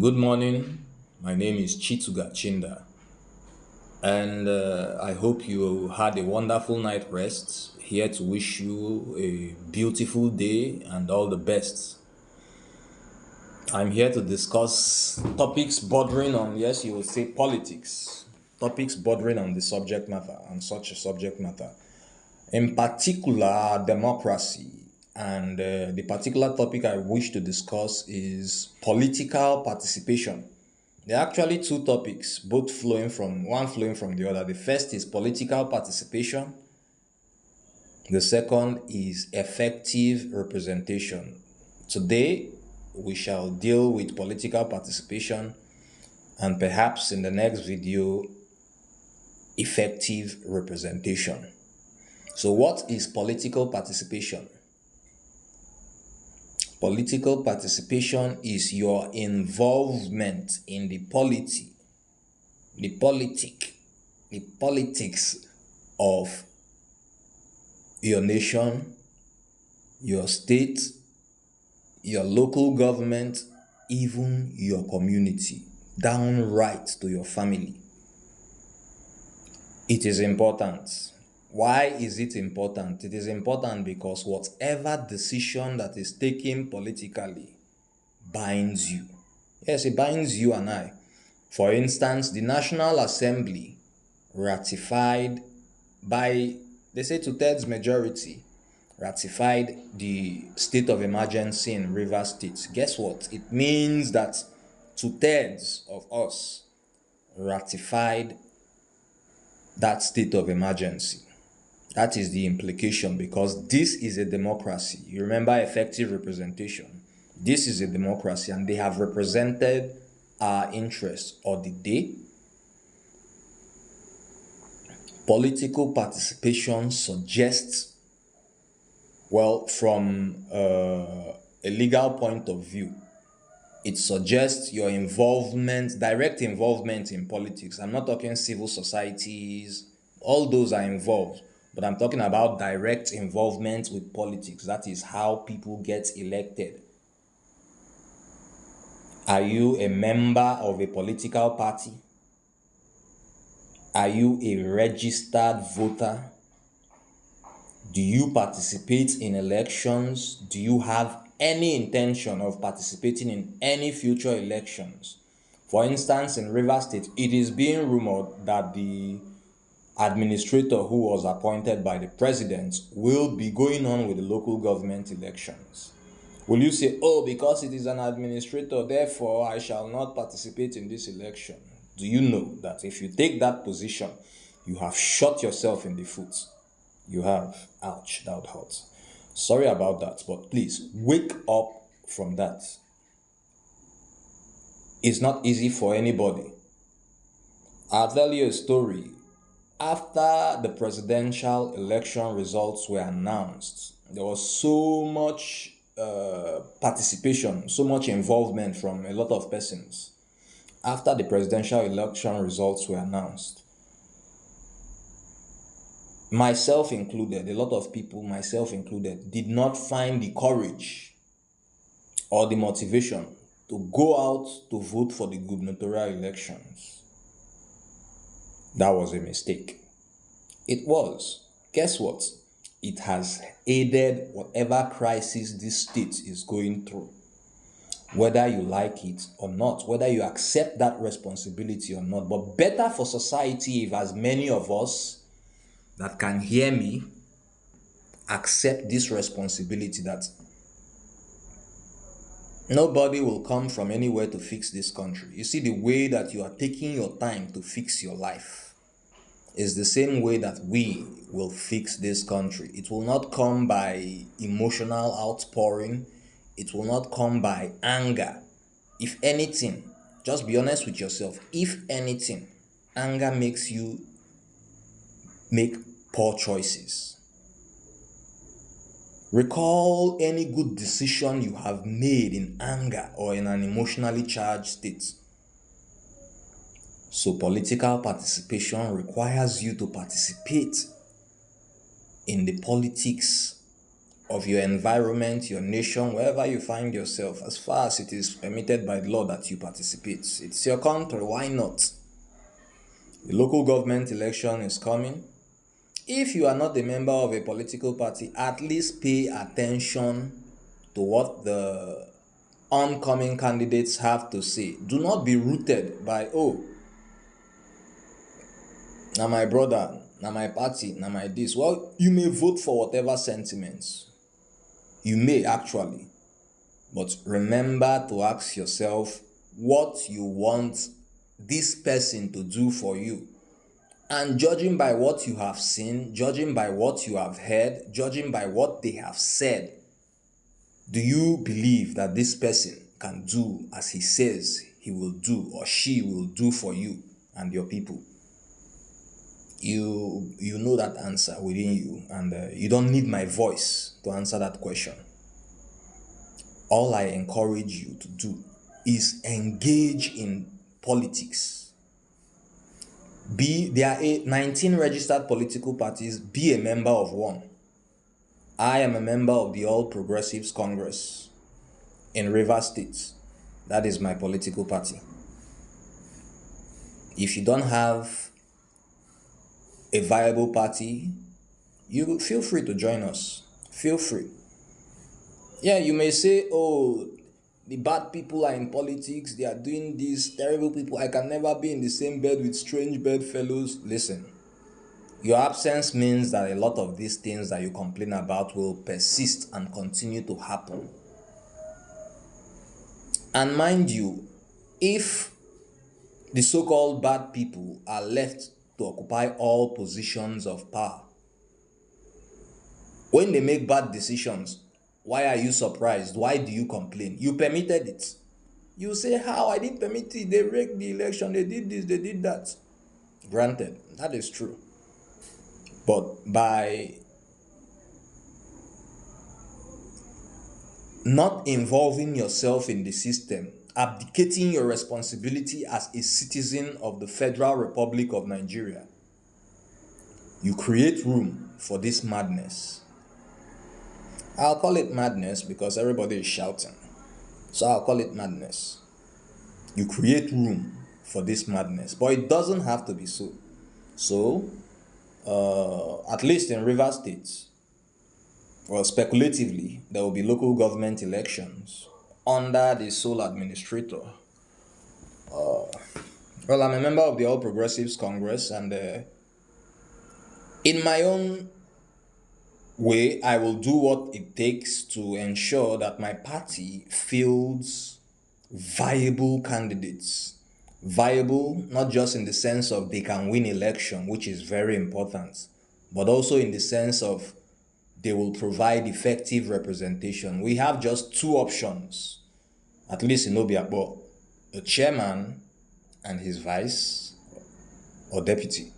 Good morning. My name is Chituga Chinda, and I hope you had a wonderful night rest. Here to wish you a beautiful day and all the best. I'm here to discuss topics bordering on, yes, you would say politics, topics bordering on the subject matter, on such a subject matter. In particular, democracy. And the particular topic I wish to discuss is political participation. There are actually two topics, both flowing from the other. The first is political participation. The second is effective representation. Today, we shall deal with political participation and perhaps in the next video, effective representation. So what is political participation? Political participation is your involvement in the politic, the politics of your nation, your state, your local government, even your community, downright to your family. It is important. Why is it important? It is important because whatever decision that is taken politically binds you. Yes, it binds you and I. For instance, the National Assembly ratified by, they say, two-thirds majority, ratified the state of emergency in Rivers State. Guess what? It means that two-thirds of us ratified that state of emergency. That is the implication, because this is a democracy. You remember effective representation. This is a democracy, and they have represented our interests. Or did they? Political participation suggests, well, from a legal point of view, it suggests your involvement, direct involvement in politics. I'm not talking civil societies, all those are involved, but I'm talking about direct involvement with politics. That is how people get elected. Are you a member of a political party? Are you a registered voter? Do you participate in elections? Do you have any intention of participating in any future elections? For instance, in Rivers State, it is being rumored that the administrator who was appointed by the president will be going on with the local government elections. Will you say, oh, because it is an administrator, therefore I shall not participate in this election? Do you know that if you take that position, you have shot yourself in the foot? You have. Ouch, that hurts. Sorry about that, but please wake up from that. It's not easy for anybody. I'll tell you a story. After the presidential election results were announced, there was so much participation, so much involvement from a lot of persons. After the presidential election results were announced, myself included, a lot of people, myself included, did not find the courage or the motivation to go out to vote for the gubernatorial elections. That was a mistake. It was. Guess what? It has aided whatever crisis this state is going through. Whether you like it or not, whether you accept that responsibility or not. But better for society if as many of us that can hear me accept this responsibility, that nobody will come from anywhere to fix this country. You see, the way that you are taking your time to fix your life is the same way that we will fix this country. It will not come by emotional outpouring. It will not come by anger. If anything, just be honest with yourself. If anything, anger makes you make poor choices. Recall any good decision you have made in anger or in an emotionally charged state. So political participation requires you to participate in the politics of your environment, your nation, wherever you find yourself, as far as it is permitted by law that you participate. It's your country, why not? The local government election is coming. If you are not a member of a political party, at least pay attention to what the oncoming candidates have to say. Do not be rooted by, oh, now my brother, now my party, now my this. Well, you may vote for whatever sentiments. You may actually. But remember to ask yourself what you want this person to do for you. And judging by what you have seen, judging by what you have heard, judging by what they have said, do you believe that this person can do as he says he will do or she will do for you and your people? You know that answer within you, and you don't need my voice to answer that question. All I encourage you to do is engage in politics. There are 19 registered political parties. Be a member of one. I am a member of the All Progressives Congress in Rivers State. That is my political party. If you don't have a viable party, you feel free to join us. Feel free. Yeah, you may say, oh, the bad people are in politics, they are doing this, terrible people, I can never be in the same bed with strange bedfellows. Listen, your absence means that a lot of these things that you complain about will persist and continue to happen. And mind you, if the so-called bad people are left to occupy all positions of power, when they make bad decisions, why are you surprised? Why do you complain? You permitted it. You say, how? I didn't permit it. They rigged the election. They did this. They did that. Granted, that is true. But by not involving yourself in the system, abdicating your responsibility as a citizen of the Federal Republic of Nigeria, you create room for this madness. I'll call it madness because everybody is shouting. So I'll call it madness. You create room for this madness, but it doesn't have to be so. So, at least in Rivers State, well, speculatively, there will be local government elections under the sole administrator. Well, I'm a member of the All Progressives Congress, and in my own way, I will do what it takes to ensure that my party fields viable candidates. Viable, not just in the sense of they can win election, which is very important, but also in the sense of they will provide effective representation. We have just two options, at least in Obiakpo: a chairman and his vice or deputy,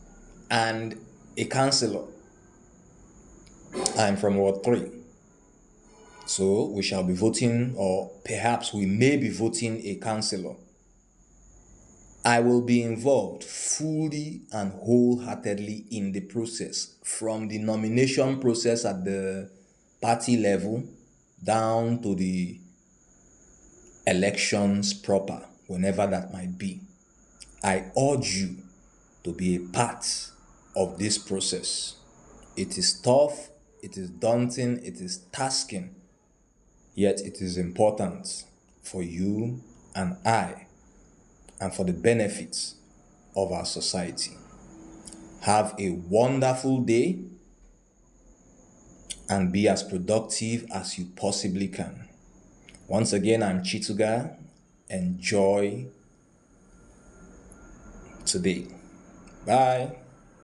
and a councillor. I'm from Ward 3. So we shall be voting, or perhaps we may be voting, a councillor. I will be involved fully and wholeheartedly in the process, from the nomination process at the party level down to the elections proper, whenever that might be. I urge you to be a part of this process. It is tough, it is daunting, it is tasking, yet it is important for you and I, and for the benefits of our society. Have a wonderful day and be as productive as you possibly can. Once again, I'm Chituga. Enjoy today. Bye.